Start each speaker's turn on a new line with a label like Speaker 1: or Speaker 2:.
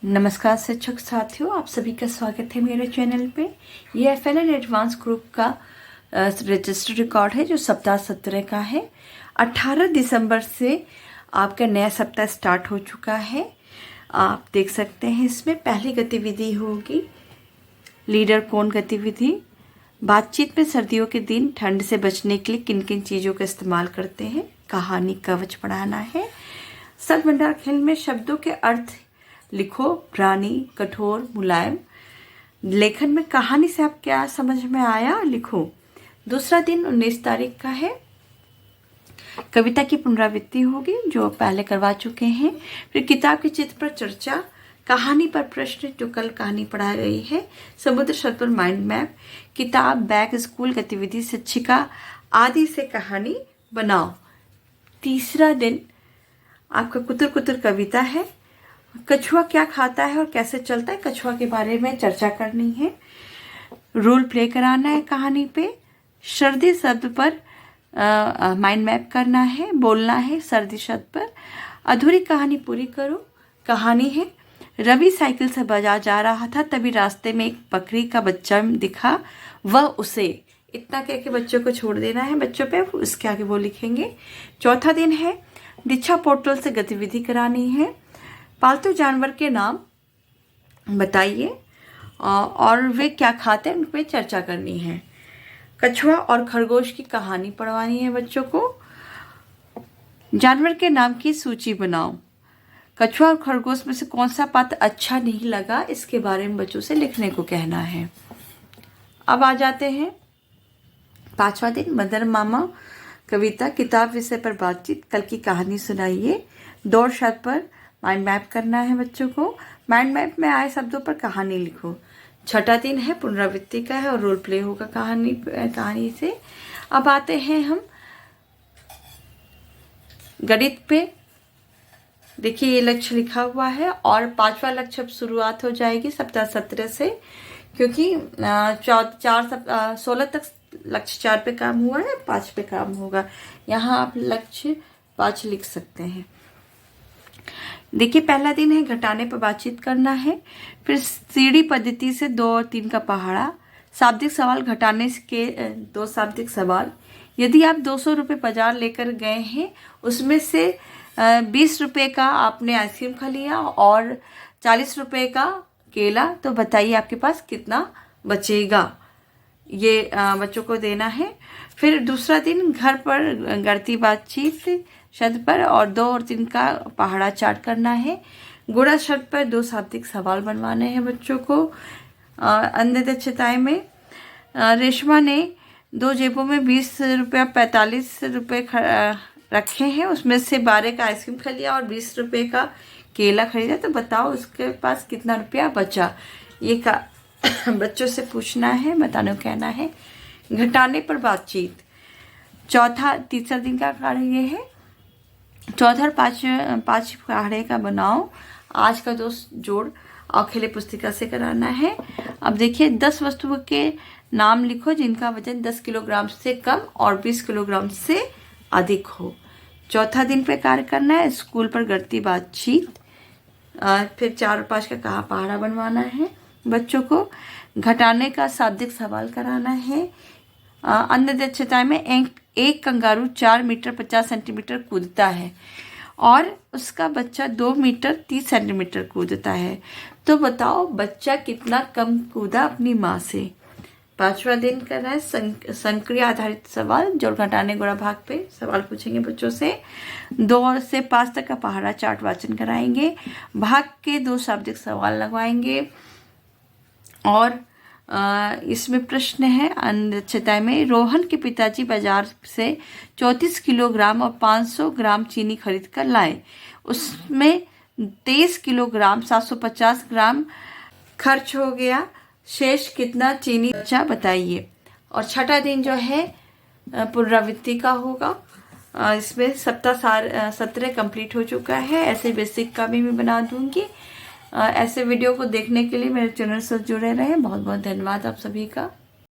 Speaker 1: नमस्कार शिक्षक साथियों, आप सभी का स्वागत है मेरे चैनल पे। ये FLN एडवांस ग्रुप का रजिस्टर रिकॉर्ड है जो सप्ताह 17 का है। 18 दिसंबर से आपका नया सप्ताह स्टार्ट हो चुका है। आप देख सकते हैं इसमें पहली गतिविधि होगी लीडर कौन गतिविधि। बातचीत में सर्दियों के दिन ठंड से बचने के लिए किन किन चीज़ों का इस्तेमाल करते हैं। कहानी कवच पढ़ाना है। शब्द खेल में शब्दों के अर्थ लिखो। प्राणी, कठोर, मुलायम। लेखन में कहानी से आप क्या समझ में आया लिखो। दूसरा दिन 19 तारीख का है। कविता की पुनरावृत्ति होगी जो पहले करवा चुके हैं। फिर किताब के चित्र पर चर्चा, कहानी पर प्रश्न जो कल कहानी पढ़ाई गई है। समुद्र तट पर माइंड मैप, किताब, बैग, स्कूल गतिविधि, शिक्षिका आदि से कहानी बनाओ। तीसरा दिन आपका कुतर कुतर कविता है। कछुआ क्या खाता है और कैसे चलता है, कछुआ के बारे में चर्चा करनी है। रोल प्ले कराना है कहानी पे। सर्दी शब्द पर माइंड मैप करना है, बोलना है सर्दी शब्द पर। अधूरी कहानी पूरी करो। कहानी है रवि साइकिल से बाजार जा रहा था, तभी रास्ते में एक बकरी का बच्चा दिखा। वह उसे, इतना कह के बच्चों को छोड़ देना है बच्चों पे, उसके आगे वो लिखेंगे। चौथा दिन है दीक्षा पोर्टल से गतिविधि करानी है। पालतू जानवर के नाम बताइए और वे क्या खाते हैं उन पर चर्चा करनी है। कछुआ और खरगोश की कहानी पढ़वानी है बच्चों को। जानवर के नाम की सूची बनाओ। कछुआ और खरगोश में से कौन सा पात्र अच्छा नहीं लगा, इसके बारे में बच्चों से लिखने को कहना है। अब आ जाते हैं पांचवा दिन मदर मामा कविता, किताब विषय पर बातचीत, कल की कहानी सुनाइए। दौड़ शब्द पर माइंड मैप करना है बच्चों को। माइंड मैप में आए शब्दों पर कहानी लिखो। छठा दिन है पुनरावृत्ति का है और रोल प्ले होगा कहानी से। अब आते हैं हम गणित पे। देखिए ये लक्ष्य लिखा हुआ है और पांचवा लक्ष्य अब शुरुआत हो जाएगी सप्ताह 17 से, क्योंकि 16 तक लक्ष्य 4 पे काम हुआ है, 5 पे काम होगा। यहाँ आप लक्ष्य 5 लिख सकते हैं। देखिए पहला दिन है घटाने पर बातचीत करना है। फिर सीढ़ी पद्धति से 2 और 3 का पहाड़ा। शाब्दिक सवाल घटाने के 2 शाब्दिक सवाल। यदि आप 200 रुपये बाजार लेकर गए हैं, उसमें से 20 रुपये का आपने आइसक्रीम खा लिया और 40 रुपये का केला, तो बताइए आपके पास कितना बचेगा। ये बच्चों को देना है। फिर दूसरा दिन घर पर गढ़ती बातचीत शब्द पर और 2 और 3 का पहाड़ा चार्ट करना है। गुणा शब्द पर 2 शाब्दिक सवाल बनवाने हैं बच्चों को। अन्य दक्षताएं में रेशमा ने 2 जेबों में 20 रुपया 45 रुपये रखे हैं, उसमें से 12 का आइसक्रीम खा लिया और 20 रुपये का केला खरीदा, तो बताओ उसके पास कितना रुपया बचा। ये का बच्चों से पूछना है, बताने को कहना है। घटाने पर बातचीत। तीसरा दिन का कार्य ये है। चौथा और पाँच पहाड़े का बनाओ। आज का दोस्त जोड़ अकेले पुस्तिका से कराना है। अब देखिए 10 वस्तुओं के नाम लिखो जिनका वजन 10 किलोग्राम से कम और 20 किलोग्राम से अधिक हो। चौथा दिन पे कार्य करना है। स्कूल पर गढ़ती बातचीत। फिर 4 और 5 का कहा पहाड़ा बनवाना है बच्चों को। घटाने का शाब्दिक सवाल कराना है। अन्य दक्षताएं में एक कंगारू 4 मीटर 50 सेंटीमीटर कूदता है और उसका बच्चा 2 मीटर 30 सेंटीमीटर कूदता है, तो बताओ बच्चा कितना कम कूदा अपनी माँ से। 5वां दिन करना है संक्रिया आधारित सवाल, जोड़ घटाने गुणा भाग पे सवाल पूछेंगे बच्चों से। 2 से 5 तक का पहाड़ा चार्ट वाचन कराएंगे। भाग के 2 शाब्दिक सवाल लगवाएंगे और इसमें प्रश्न है अन्य में। रोहन के पिताजी बाजार से 34 किलोग्राम और 500 ग्राम चीनी खरीद कर लाए। उसमें 23 किलोग्राम 750 ग्राम खर्च हो गया। शेष कितना चीनी बचा बताइए। और छठा दिन जो है पुनरावृत्ति का होगा। इसमें सप्ताह 17 कंप्लीट हो चुका है। ऐसे बेसिक का भी मैं बना दूंगी। ऐसे वीडियो को देखने के लिए मेरे चैनल से जुड़े रहें। बहुत बहुत धन्यवाद आप सभी का।